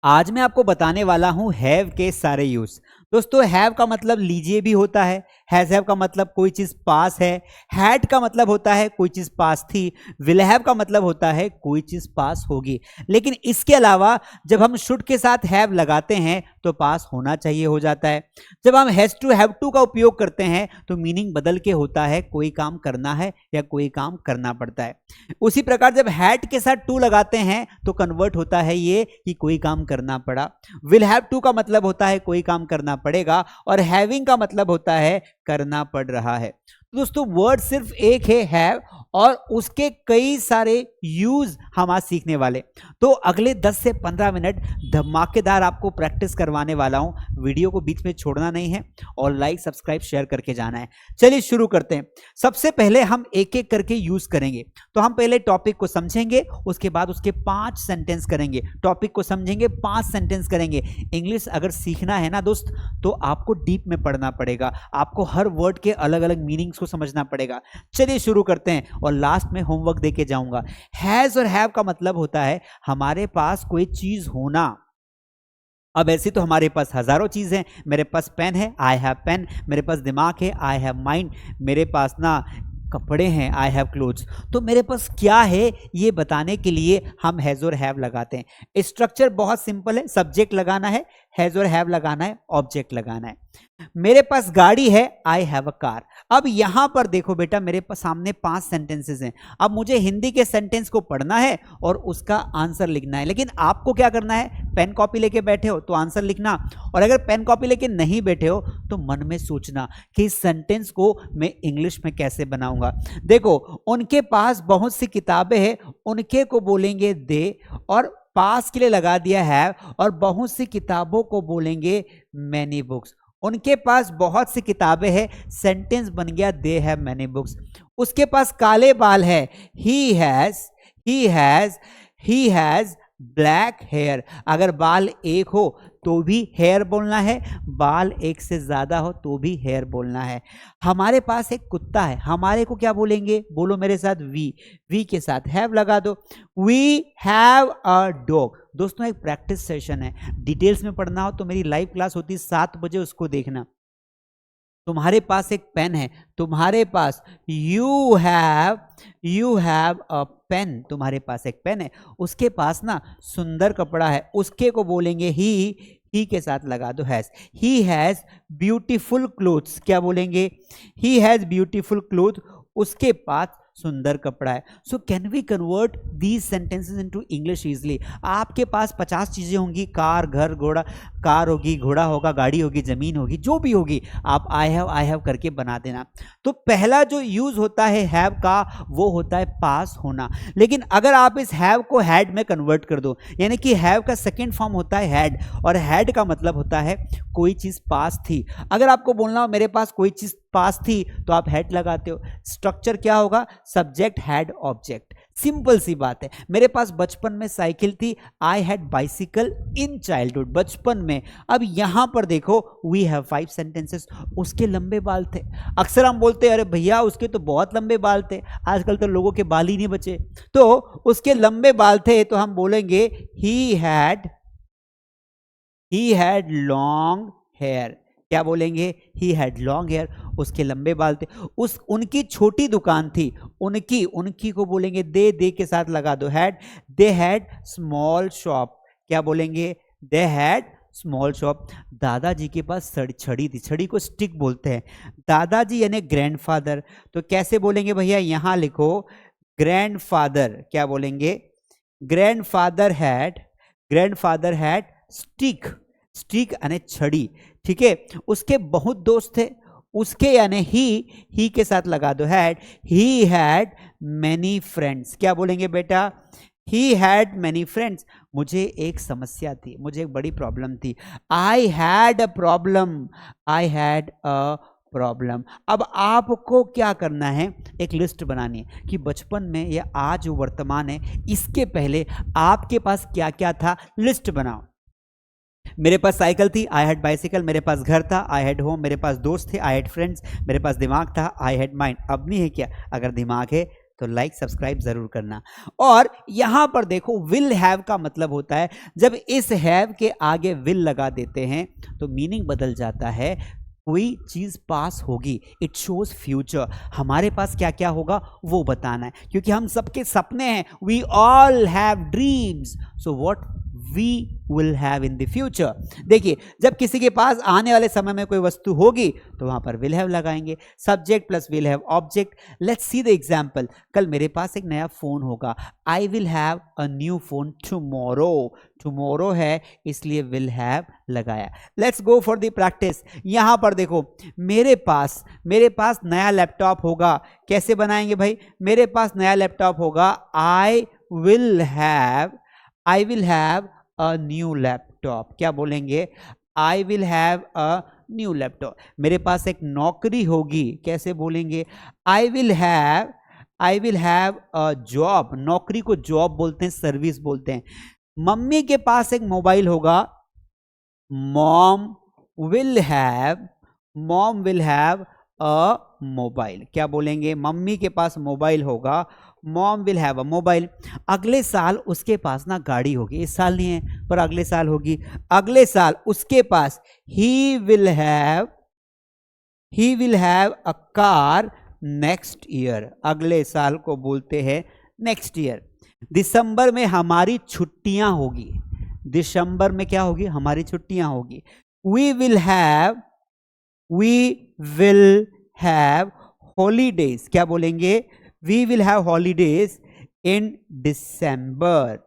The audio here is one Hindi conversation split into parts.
आज मैं आपको बताने वाला हूं हैव के सारे यूज। दोस्तों हैव का मतलब लीजिए भी होता है, हैज हैव का मतलब कोई चीज पास है, हैड का मतलब होता है कोई चीज पास थी, विल हैव का मतलब होता है कोई चीज पास होगी। लेकिन इसके अलावा जब हम शुड के साथ हैव लगाते हैं तो पास होना चाहिए हो जाता है। जब हम हैज टू हैव टू का उपयोग करते हैं तो मीनिंग बदल के होता है कोई काम करना है या कोई काम करना पड़ता है। उसी प्रकार जब हैड के साथ टू लगाते हैं तो कन्वर्ट होता है ये कि कोई काम करना पड़ा। विल हैव टू का मतलब होता है कोई काम करना पड़ेगा और हैविंग का मतलब होता है करना पड़ रहा है। दोस्तों वर्ड सिर्फ एक है हैव और उसके कई सारे यूज हम आज सीखने वाले। तो अगले 10 से 15 मिनट धमाकेदार आपको प्रैक्टिस करवाने वाला हूं। वीडियो को बीच में छोड़ना नहीं है और लाइक सब्सक्राइब शेयर करके जाना है। चलिए शुरू करते हैं। सबसे पहले हम एक एक करके यूज करेंगे। तो हम पहले टॉपिक को समझेंगे, उसके बाद उसके 5 सेंटेंस करेंगे। टॉपिक को समझेंगे, 5 सेंटेंस करेंगे। इंग्लिश अगर सीखना है ना दोस्त तो आपको डीप में पढ़ना पड़ेगा, आपको हर वर्ड के अलग अलग मीनिंग्स को समझना पड़ेगा। चलिए शुरू करते हैं और लास्ट में होमवर्क देके जाऊंगा। हैज और हैव का मतलब होता है हमारे पास कोई चीज होना। अब ऐसे तो हमारे पास हजारों चीज हैं। मेरे पास पेन है, आई हैव पेन। मेरे पास दिमाग है, आई हैव माइंड। मेरे पास ना कपड़े हैं, आई हैव क्लोथ्स। तो मेरे पास क्या है ये बताने के लिए हम हैज और हैव लगाते हैं। स्ट्रक्चर बहुत सिंपल है, सब्जेक्ट लगाना है, हैज और हैव लगाना है, ऑब्जेक्ट लगाना है। मेरे पास गाड़ी है, आई हैव अ कार। अब यहां पर देखो बेटा, मेरे पास सामने 5 सेंटेंसेस हैं। अब मुझे हिंदी के सेंटेंस को पढ़ना है और उसका आंसर लिखना है। लेकिन आपको क्या करना है, पेन कॉपी लेके बैठे हो तो आंसर लिखना, और अगर पेन कॉपी लेके नहीं बैठे हो तो मन में सोचना कि इस सेंटेंस को मैं इंग्लिश में कैसे बनाऊंगा। देखो, उनके पास बहुत सी किताबें हैं, उनके को बोलेंगे दे, और पास के लिए लगा दिया है, और बहुत सी किताबों को बोलेंगे मैनी बुक्स। उनके पास बहुत सी किताबें हैं, सेंटेंस बन गया दे हैव मैनी बुक्स। उसके पास काले बाल है, ही हैज ब्लैक हेयर। अगर बाल एक हो तो भी हेयर बोलना है, बाल एक से ज्यादा हो तो भी हेयर बोलना है। हमारे पास एक कुत्ता है, हमारे को क्या बोलेंगे, बोलो मेरे साथ, वी के साथ हैव लगा दो। We have a dog. दोस्तों एक प्रैक्टिस सेशन है, डिटेल्स में पढ़ना हो तो मेरी लाइव क्लास होती है 7 बजे, उसको देखना। तुम्हारे पास एक पेन है, तुम्हारे पास यू हैव अ पेन। तुम्हारे पास एक पेन है, उसके पास ना सुंदर कपड़ा है, उसके को बोलेंगे ही के साथ लगा दो has. He has beautiful clothes. क्या बोलेंगे, ही हैज ब्यूटीफुल क्लोथ। उसके पास सुंदर कपड़ा है। So can we convert these sentences into English easily. आपके पास 50 चीजें होंगी, कार, घर, घोड़ा, कार होगी, घोड़ा होगा, गाड़ी होगी, जमीन होगी, जो भी होगी, आप आई हैव करके बना देना। तो पहला जो यूज होता है हैव का वो होता है पास होना। लेकिन अगर आप इस हैव को हैड में कन्वर्ट कर दो, यानी कि हैव का सेकेंड फॉर्म होता है हैड, और हैड का मतलब होता है कोई चीज पास थी। अगर आपको बोलना हो मेरे पास कोई चीज पास थी तो आप हैड लगाते हो। स्ट्रक्चर क्या होगा, सब्जेक्ट हैड ऑब्जेक्ट। सिंपल सी बात है। मेरे पास बचपन में साइकिल थी, I had bicycle in childhood. बचपन में। अब यहां पर देखो, वी हैव 5 सेंटेंसेस। उसके लंबे बाल थे। अक्सर हम बोलते हैं अरे भैया उसके तो बहुत लंबे बाल थे, आजकल तो लोगों के बाल ही नहीं बचे। तो उसके लंबे बाल थे तो हम बोलेंगे ही हैड लॉन्ग हेयर। क्या बोलेंगे, ही हैड लॉन्ग हेयर। उसके लंबे बाल थे। उनकी छोटी दुकान थी, उनकी को बोलेंगे दे के साथ लगा दो had. They had small shop. क्या बोलेंगे, दे हैड स्मॉल शॉप। दादाजी के पास छड़ी थी, छड़ी को स्टिक बोलते हैं। दादाजी यानी ग्रैंडफादर। तो कैसे बोलेंगे भैया, यहां लिखो ग्रैंडफादर। क्या बोलेंगे, ग्रैंडफादर हैड स्टिक यानी छड़ी। ठीक है। उसके बहुत दोस्त थे, उसके यानी ही के साथ लगा दो had. He had many friends. क्या बोलेंगे बेटा, ही हैड मैनी फ्रेंड्स। मुझे एक समस्या थी, मुझे एक बड़ी प्रॉब्लम थी। I had a problem. अब आपको क्या करना है, एक लिस्ट बनानी है कि बचपन में या आज जो वर्तमान है इसके पहले आपके पास क्या क्या था, लिस्ट बनाओ। मेरे पास साइकिल थी, आई हैड बाइसिकल। मेरे पास घर था, आई हैड होम। मेरे पास दोस्त थे, आई हैड फ्रेंड्स। मेरे पास दिमाग था, आई हैड माइंड। अब नहीं है क्या, अगर दिमाग है तो लाइक सब्सक्राइब जरूर करना। और यहां पर देखो विल हैव का मतलब होता है जब इस हैव के आगे विल लगा देते हैं तो मीनिंग बदल जाता है, कोई चीज पास होगी, इट शोज फ्यूचर, हमारे पास क्या क्या होगा वो बताना है, क्योंकि हम सबके सपने हैं, we all have dreams, so what we will have in the future. देखिए जब किसी के पास आने वाले समय में कोई वस्तु होगी तो वहां पर विल हैव लगाएंगे, subject plus will have object. Let's see the example, कल मेरे पास एक नया फोन होगा, आई will have a new phone tomorrow, tomorrow है इसलिए विल हैव लगाया। Let's go for the practice. यहां पर देखो मेरे पास नया लैपटॉप होगा, कैसे बनाएंगे भाई, मेरे पास नया लैपटॉप होगा, आई will have a new laptop, क्या बोलेंगे, आई will have a new laptop. मेरे पास एक नौकरी होगी, कैसे बोलेंगे, आई विल हैव अ जॉब, नौकरी को जॉब बोलते हैं, सर्विस बोलते हैं। मम्मी के पास एक मोबाइल होगा, mom will have a mobile, क्या बोलेंगे, मम्मी के पास मोबाइल होगा, mom will have a mobile. अगले साल उसके पास ना गाड़ी होगी, इस साल नहीं है पर अगले साल होगी, अगले साल उसके पास he will have a car next year, अगले साल को बोलते हैं नेक्स्ट ईयर। दिसंबर में हमारी छुट्टियां होगी, दिसंबर में क्या होगी, हमारी छुट्टियां होगी। वी विल हैव हॉलीडेज, क्या बोलेंगे, we will have holidays in December,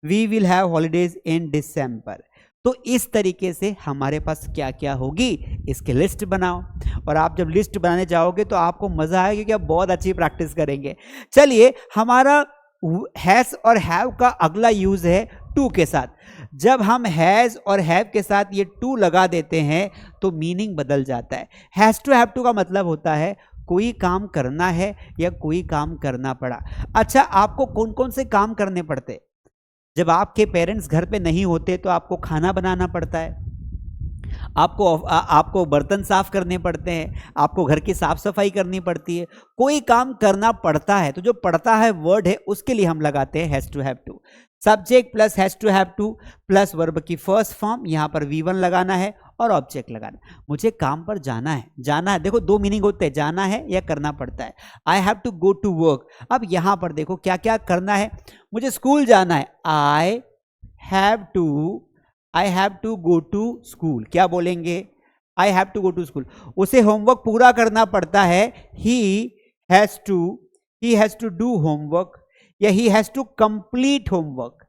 we will have holidays in December. तो इस तरीके से हमारे पास क्या क्या होगी इसकी लिस्ट बनाओ, और आप जब लिस्ट बनाने जाओगे तो आपको मजा आएगा क्योंकि आप बहुत अच्छी प्रैक्टिस करेंगे। चलिए हमारा हैज और हैव का अगला यूज है टू के साथ। जब हम हैज और हैव के साथ ये टू लगा देते हैं तो मीनिंग बदल जाता है। हैज टू हैव टू का मतलब होता है कोई काम करना है या कोई काम करना पड़ा। अच्छा, आपको कौन कौन से काम करने पड़ते, जब आपके पेरेंट्स घर पे नहीं होते तो आपको खाना बनाना पड़ता है, आपको बर्तन साफ करने पड़ते हैं, आपको घर की साफ सफाई करनी पड़ती है, कोई काम करना पड़ता है। तो जो पड़ता है वर्ड है उसके लिए हम लगाते हैं has to have to. Subject plus has to have to plus verb की फर्स्ट फॉर्म, यहां पर V1 लगाना है और ऑब्जेक्ट लगाना है। मुझे काम पर जाना है, देखो दो मीनिंग होते हैं, जाना है या करना पड़ता है। I have to go to work, अब यहां पर देखो क्या क्या करना है, मुझे स्कूल जाना है, I have to go to school, क्या बोलेंगे, I have to go to school. उसे होमवर्क पूरा करना पड़ता है, he has to do homework या he has to complete homework.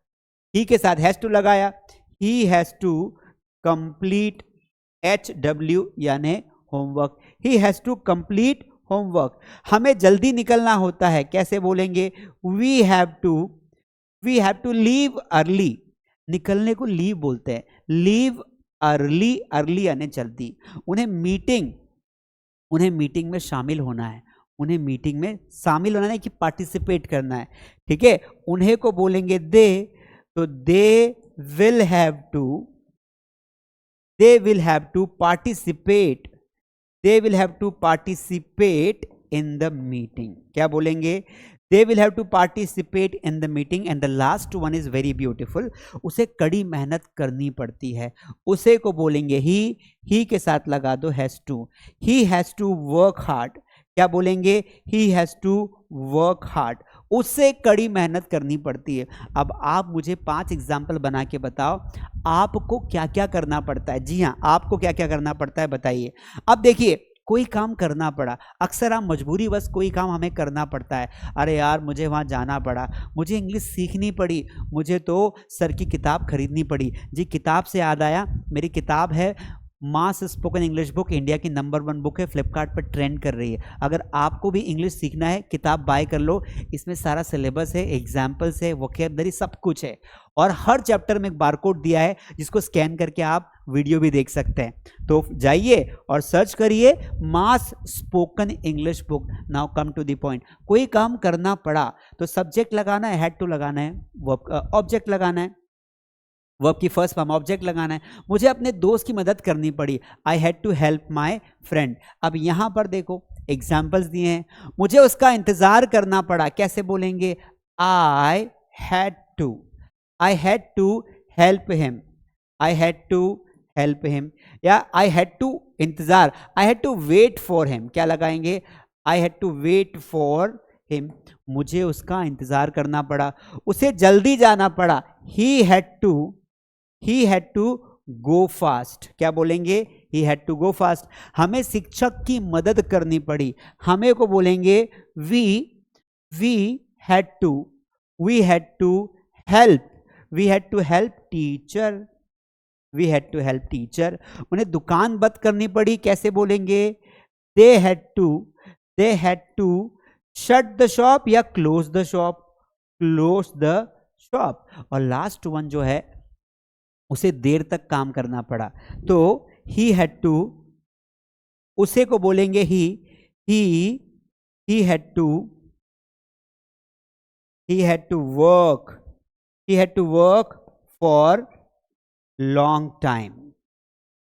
He के साथ हैज टू लगाया, he has to complete HW यानी homework, he has to complete homework. हमें जल्दी निकलना होता है, कैसे बोलेंगे, we have to leave early, निकलने को लीव बोलते हैं, लीव अर्ली यानी जल्दी। उन्हें मीटिंग में शामिल होना है, उन्हें मीटिंग में शामिल होना है कि पार्टिसिपेट करना है, ठीक है। उन्हें को बोलेंगे दे, तो they will have to participate in the meeting, क्या बोलेंगे, they will have to participate in the meeting। and the last one is very beautiful, उसे कड़ी मेहनत करनी पड़ती है, उसे को बोलेंगे ही के साथ लगा दो he has to work hard, क्या बोलेंगे, he has to work hard, उससे कड़ी मेहनत करनी पड़ती है। अब आप मुझे 5 एग्जाम्पल बना के बताओ आपको क्या क्या करना पड़ता है। जी हाँ, आपको क्या क्या करना पड़ता है बताइए। अब देखिए कोई काम करना पड़ा, अक्सर हम मजबूरी बस कोई काम हमें करना पड़ता है, अरे यार मुझे वहाँ जाना पड़ा, मुझे इंग्लिश सीखनी पड़ी, मुझे तो सर की किताब खरीदनी पड़ी। जी किताब से याद आया, मेरी किताब है मास स्पोकन इंग्लिश बुक, इंडिया की नंबर 1 बुक है, फ्लिपकार्ट पर ट्रेंड कर रही है। अगर आपको भी इंग्लिश सीखना है किताब बाय कर लो, इसमें सारा सिलेबस है, एग्जाम्पल्स है, वोकैबुलरी सब कुछ है, और हर चैप्टर में एक बारकोड दिया है जिसको स्कैन करके आप वीडियो भी देख सकते हैं। तो जाइए और सर्च करिए mass spoken English book. Now come to the point, कोई काम करना पड़ा तो सब्जेक्ट लगाना है, हैड टू लगाना है, ऑब्जेक्ट लगाना है। वर्ब की फर्स्ट फॉर्म ऑब्जेक्ट लगाना है। मुझे अपने दोस्त की मदद करनी पड़ी, I had to help my friend. अब यहां पर देखो एग्जाम्पल्स दिए हैं, मुझे उसका इंतजार करना पड़ा, कैसे बोलेंगे, I had to, I had to help him, I had to help him, या आई हैड टू इंतजार, I had to wait for him, क्या लगाएंगे, I had to wait for him, मुझे उसका इंतजार करना पड़ा, उसे जल्दी जाना पड़ा, he had to go fast, क्या बोलेंगे, he had to go fast. हमें शिक्षक की मदद करनी पड़ी, हमें को बोलेंगे we had to help teacher, we had to help teacher. उन्हें दुकान बंद करनी पड़ी, कैसे बोलेंगे, they had to shut the shop या क्लोज द शॉप, और लास्ट वन जो है उसे देर तक काम करना पड़ा, तो ही हैड टू, उसे को बोलेंगे he had to work for long time,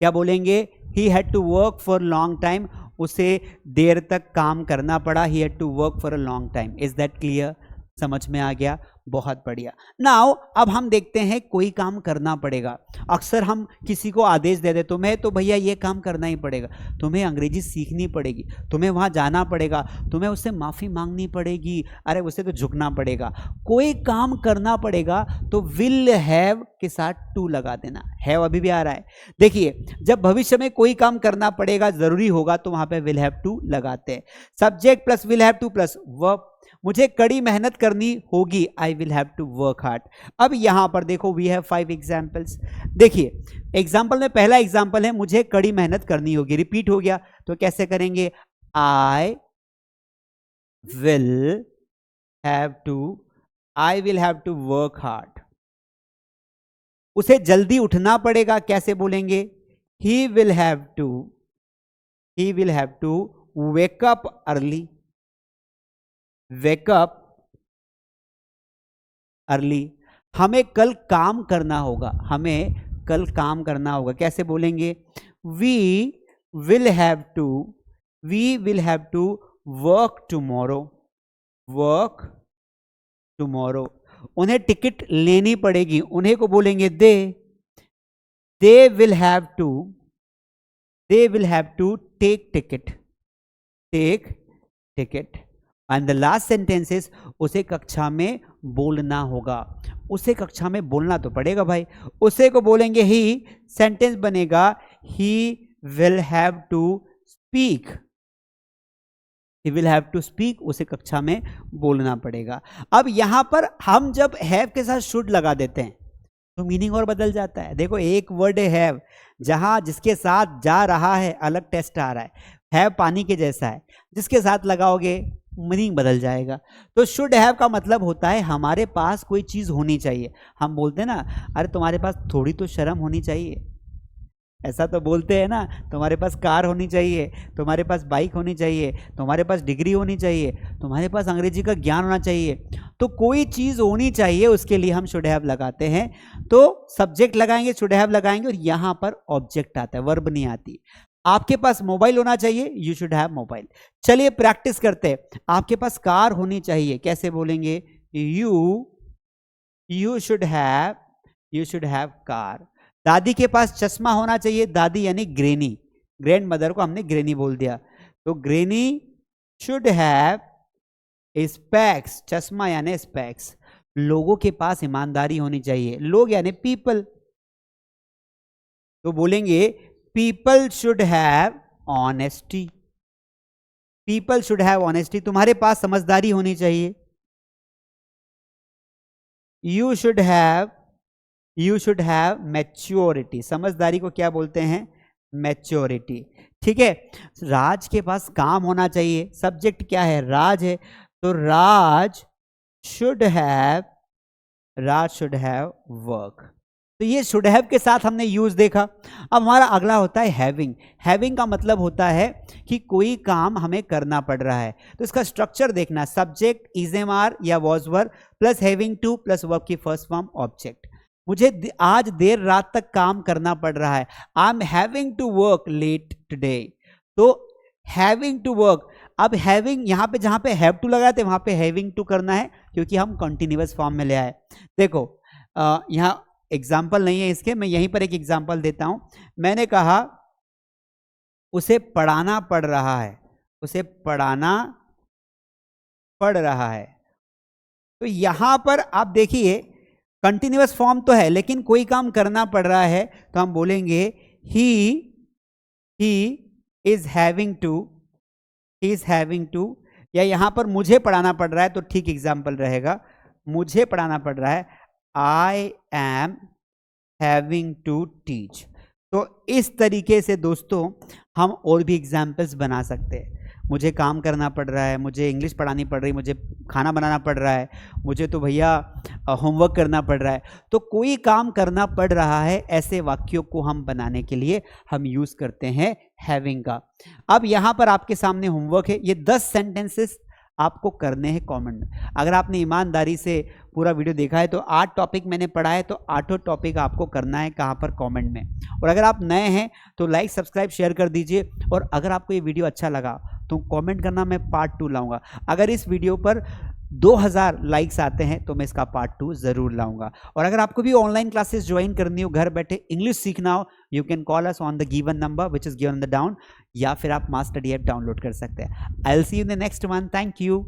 क्या बोलेंगे, he had to work for long time, उसे देर तक काम करना पड़ा, he had to work for a long time. Is that clear, समझ में आ गया, बहुत बढ़िया। नाउ अब हम देखते हैं कोई काम करना पड़ेगा। अक्सर हम किसी को आदेश दे दे, तुम्हें तो भैया ये काम करना ही पड़ेगा, तुम्हें अंग्रेजी सीखनी पड़ेगी, तुम्हें वहां जाना पड़ेगा, तुम्हें उससे माफी मांगनी पड़ेगी, अरे उसे तो झुकना पड़ेगा, कोई काम करना पड़ेगा, तो विल हैव के साथ टू लगा देना। हैव अभी भी आ रहा है, देखिए जब भविष्य में कोई काम करना पड़ेगा, जरूरी होगा, तो वहां पे विल हैव टू लगाते हैं। Subject plus will have to plus verb, मुझे कड़ी मेहनत करनी होगी, I will have to work hard. अब यहां पर देखो वी हैव 5 एग्जाम्पल्स। देखिए एग्जाम्पल में पहला एग्जाम्पल है मुझे कड़ी मेहनत करनी होगी, रिपीट हो गया, तो कैसे करेंगे, I will have to work hard. उसे जल्दी उठना पड़ेगा, कैसे बोलेंगे, he will have to wake up early, wake up early. हमें कल काम करना होगा, कैसे बोलेंगे, we will have to work tomorrow. उन्हें टिकट लेनी पड़ेगी, उन्हें को बोलेंगे they will have to take ticket. And the last sentences, उसे कक्षा में बोलना होगा, उसे कक्षा में बोलना तो पड़ेगा भाई, उसे को बोलेंगे ही, सेंटेंस बनेगा he will have to speak, उसे कक्षा में बोलना पड़ेगा। अब यहां पर हम जब हैव के साथ शुड लगा देते हैं तो मीनिंग और बदल जाता है। देखो एक वर्ड है हैव, जहां जिसके साथ जा रहा है अलग टेस्ट आ रहा है, हैव पानी के जैसा है, जिसके साथ लगाओगे मीनिंग बदल जाएगा। तो शुड हैव का मतलब होता है हमारे पास कोई चीज होनी चाहिए। हम बोलते हैं ना, अरे तुम्हारे पास थोड़ी तो शर्म होनी चाहिए, ऐसा तो बोलते हैं ना, तुम्हारे पास कार होनी चाहिए, तुम्हारे पास बाइक होनी चाहिए, तुम्हारे पास डिग्री होनी चाहिए, तुम्हारे पास अंग्रेजी का ज्ञान होना चाहिए, तो कोई चीज होनी चाहिए, उसके लिए हम शुड हैव लगाते हैं। तो सब्जेक्ट लगाएंगे, शुड हैव लगाएंगे, और यहां पर ऑब्जेक्ट आता है, वर्ब नहीं आती। आपके पास मोबाइल होना चाहिए, यू शुड हैव मोबाइल। चलिए प्रैक्टिस करते हैं। आपके पास कार होनी चाहिए, कैसे बोलेंगे, यू शुड हैव कार। दादी के पास चश्मा होना चाहिए, दादी यानी ग्रेनी, ग्रैंड मदर को हमने ग्रेनी बोल दिया, तो ग्रेनी शुड हैव स्पेक्स, चश्मा यानी स्पेक्स। लोगों के पास ईमानदारी होनी चाहिए, लोग यानी पीपल, तो बोलेंगे people should have honesty, people should have honesty. तुम्हारे पास समझदारी होनी चाहिए, यू शुड हैव मैच्योरिटी। समझदारी को क्या बोलते हैं, मैच्योरिटी। ठीक है, राज के पास काम होना चाहिए, सब्जेक्ट क्या है, राज है, तो राज शुड हैव वर्क। तो ये शुड हैव के साथ हमने यूज देखा। अब हमारा अगला होता है हैविंग। हैविंग का मतलब होता है कि कोई काम हमें करना पड़ रहा है, तो इसका स्ट्रक्चर देखना, सब्जेक्ट इज एम आर या was were plus having to plus verb की फर्स्ट फॉर्म ऑब्जेक्ट। आज देर रात तक काम करना पड़ रहा है। I am having to work late today. तो हैविंग टू वर्क, अब हैविंग यहां पे जहां पे हैव टू लगाए थे वहां पे हैविंग टू करना है, क्योंकि हम कंटिन्यूअस फॉर्म में ले आए। देखो यहां एग्जाम्पल नहीं है इसके, मैं यहीं पर एक एग्जाम्पल देता हूं। मैंने कहा उसे पढ़ाना पड़ रहा है, उसे पढ़ाना पड़ रहा है। तो यहां पर आप देखिए कंटिन्यूअस फॉर्म तो है लेकिन कोई काम करना पड़ रहा है, तो हम बोलेंगे ही इज हैविंग टू, या यहां पर मुझे पढ़ाना पड़ रहा है तो ठीक एग्जाम्पल रहेगा, मुझे पढ़ाना पड़ रहा है, I am having to teach. तो इस तरीके से दोस्तों हम और भी एग्जाम्पल्स बना सकते हैं। मुझे काम करना पड़ रहा है, मुझे इंग्लिश पढ़ानी पड़ रही, मुझे खाना बनाना पड़ रहा है, मुझे तो भैया होमवर्क करना पड़ रहा है। तो कोई काम करना पड़ रहा है, ऐसे वाक्यों को हम बनाने के लिए हम यूज करते हैं हैविंग का। अब यहां पर आपके सामने होमवर्क है, ये 10 सेंटेंसेस आपको करने हैं कमेंट में। अगर आपने ईमानदारी से पूरा वीडियो देखा है तो 8 टॉपिक मैंने पढ़ा है, तो 8 टॉपिक आपको करना है कहाँ पर, कमेंट में। और अगर आप नए हैं तो लाइक सब्सक्राइब शेयर कर दीजिए, और अगर आपको ये वीडियो अच्छा लगा तो कमेंट करना, मैं पार्ट 2 लाऊंगा। अगर इस वीडियो पर 2000 लाइक्स आते हैं तो मैं इसका पार्ट 2 जरूर लाऊंगा। और अगर आपको भी ऑनलाइन क्लासेस ज्वाइन करनी हो, घर बैठे इंग्लिश सीखना हो, you can call us on the given number which is given in the down, या फिर आप मास्टरडी ऐप डाउनलोड कर सकते हैं। I will see you in the next one. Thank you.